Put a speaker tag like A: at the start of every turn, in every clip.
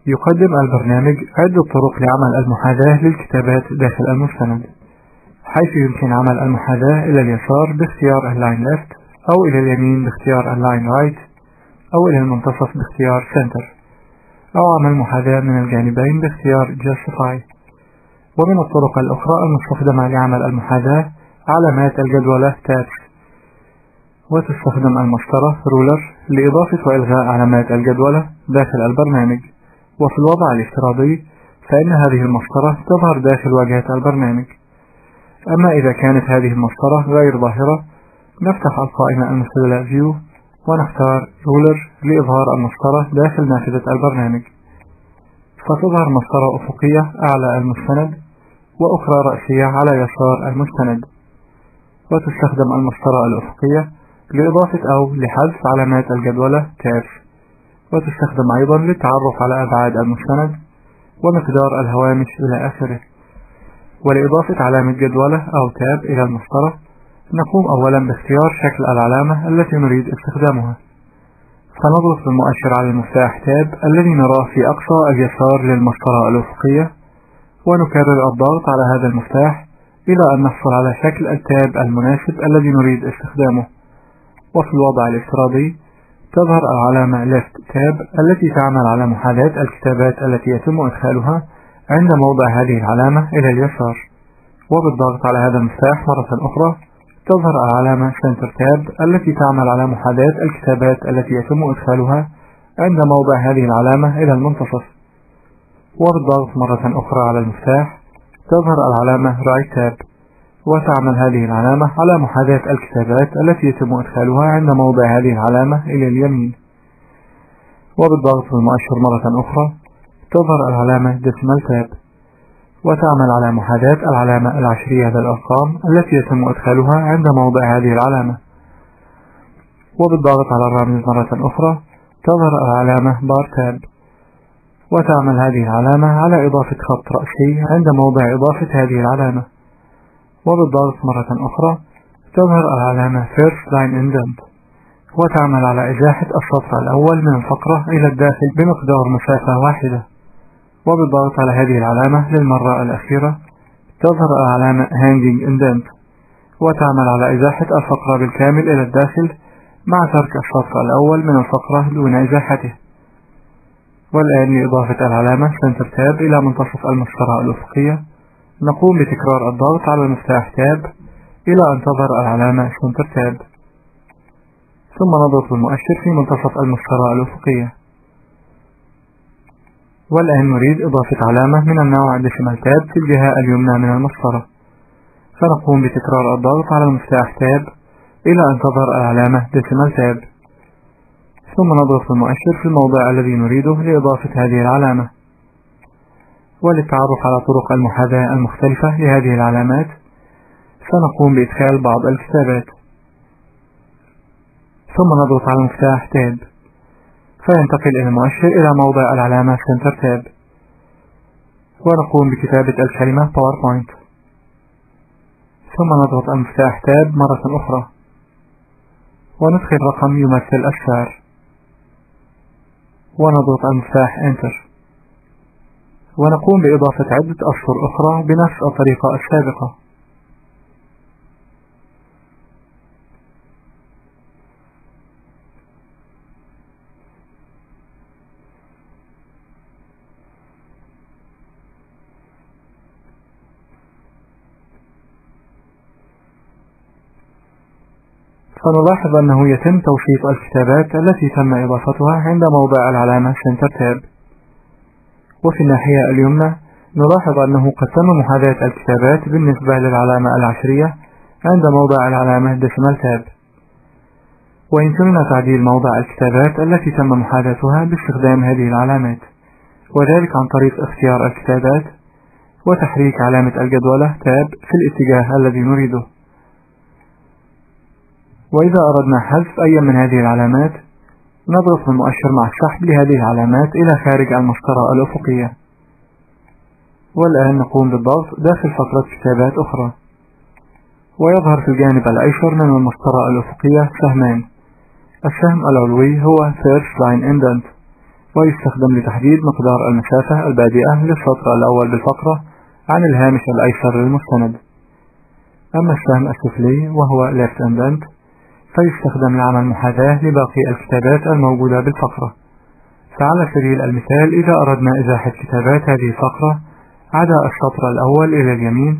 A: يقدم البرنامج عدة طرق لعمل المحاذاة للكتابات داخل المستند، حيث يمكن عمل المحاذاة إلى اليسار باختيار اللاين ليفت، أو إلى اليمين باختيار اللاين رايت، أو إلى المنتصف باختيار سنتر، أو عمل محاذاة من الجانبين باختيار justify. ومن الطرق الأخرى المستخدمة لعمل المحاذاة علامات الجدولة tabs، وتستخدم المسطرة ruler لإضافة وإلغاء علامات الجدولة داخل البرنامج. وفي الوضع الافتراضي فإن هذه المسطرة تظهر داخل واجهة البرنامج. أما إذا كانت هذه المسطرة غير ظاهرة، نفتح القائمة المستدلة View ونختار ruler لإظهار المسطرة داخل نافذة البرنامج، فتظهر مسطرة أفقية أعلى المستند وأخرى رأسية على يسار المستند. وتستخدم المسطرة الأفقية لإضافة أو لحذف علامات الجدولة tabs، وتستخدم أيضا للتعرف على أبعاد المستند ومقدار الهوامش إلى آخره. ولإضافة علامة جدولة أو تاب إلى المسطرة، نقوم أولا باختيار شكل العلامة التي نريد استخدامها، فنضغط بالمؤشر على المفتاح تاب الذي نراه في أقصى اليسار للمسطرة الأفقية، ونكرر الضغط على هذا المفتاح إلى أن نحصل على شكل التاب المناسب الذي نريد استخدامه. وفي الوضع الافتراضي تظهر العلامة Left Tab التي تعمل على محاذاة الكتابات التي يتم إدخالها عند موضع هذه العلامة إلى اليسار. وبالضغط على هذا المفتاح مرة أخرى تظهر العلامة Center Tab التي تعمل على محاذاة الكتابات التي يتم إدخالها عند موضع هذه العلامة إلى المنتصف. وبالضغط مرة أخرى على المفتاح تظهر العلامة Right Tab، وتعمل هذه العلامة على محاذاة الكتابات التي يتم إدخالها عند موضع هذه العلامة إلى اليمين. وبالضغط بالمؤشر مرة أخرى تظهر العلامة Decimal Tab، وتعمل على محاذاة العلامة العشرية للأرقام التي يتم إدخالها عند موضع هذه العلامة. وبالضغط على الرمز مرة أخرى تظهر العلامة Bar Tab، وتعمل هذه العلامة على إضافة خط رأسي عند موضع إضافة هذه العلامة. وبالضغط مرة أخرى تظهر العلامة First Line Indent، وتعمل على إزاحة السطر الأول من الفقرة إلى الداخل بمقدار مسافة واحدة. وبالضغط على هذه العلامة للمرة الأخيرة تظهر العلامة Hanging Indent، وتعمل على إزاحة الفقرة بالكامل إلى الداخل مع ترك السطر الأول من الفقرة دون إزاحته. والآن لإضافة العلامة Center Tab إلى منتصف المسطرة الأفقية، نقوم بتكرار الضغط على المفتاح تاب إلى أن تظهر العلامة Center Tab، ثم نضغط بالمؤشر في منتصف المسطرة الأفقية. والآن نريد إضافة علامة من النوع Decimal Tab في الجهة اليمنى من المسطرة، فنقوم بتكرار الضغط على المفتاح تاب إلى أن تظهر العلامة Decimal Tab، ثم نضغط بالمؤشر في الموضع الذي نريده لإضافة هذه العلامة. وللتعرف على طرق المحاذاة المختلفة لهذه العلامات سنقوم بإدخال بعض الكتابات، ثم نضغط على المفتاح تاب فينتقل إلى المؤشر إلى موضع العلامة Center Tab، ونقوم بكتابة الكلمة PowerPoint، ثم نضغط المفتاح تاب مرة أخرى وندخل رقم يمثل السعر، ونضغط المفتاح Enter، ونقوم بإضافة عدة أسطر أخرى بنفس الطريقة السابقة. فنلاحظ أنه يتم توثيق الكتابات التي تم إضافتها عند موضع العلامة Center Tab. وفي الناحية اليمنى نلاحظ أنه قد تم محاذاة الكتابات بالنسبة للعلامة العشرية عند موضع العلامة Decimal Tab. ويمكننا تعديل موضع الكتابات التي تم محاذاتها باستخدام هذه العلامات، وذلك عن طريق اختيار الكتابات وتحريك علامة الجدولة Tab في الاتجاه الذي نريده. وإذا أردنا حذف أي من هذه العلامات نضغط بالمؤشر مع السحب لهذه العلامات إلى خارج المسطرة الأفقية. والآن نقوم بالضغط داخل فقرة كتابات أخرى، ويظهر في الجانب الأيسر من المسطرة الأفقية سهمان. السهم العلوي هو First Line Indent، ويستخدم لتحديد مقدار المسافة البادئة للسطر الأول بالفقرة عن الهامش الأيسر للمستند. أما السهم السفلي وهو left indent فيستخدم لعمل محاذاة لباقي الكتابات الموجودة بالفقرة. فعلى سبيل المثال إذا أردنا إزاحة كتابات هذه الفقرة عدا السطر الأول إلى اليمين،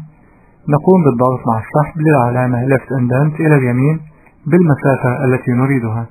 A: نقوم بالضغط مع السحب للعلامة left indent إلى اليمين بالمسافة التي نريدها.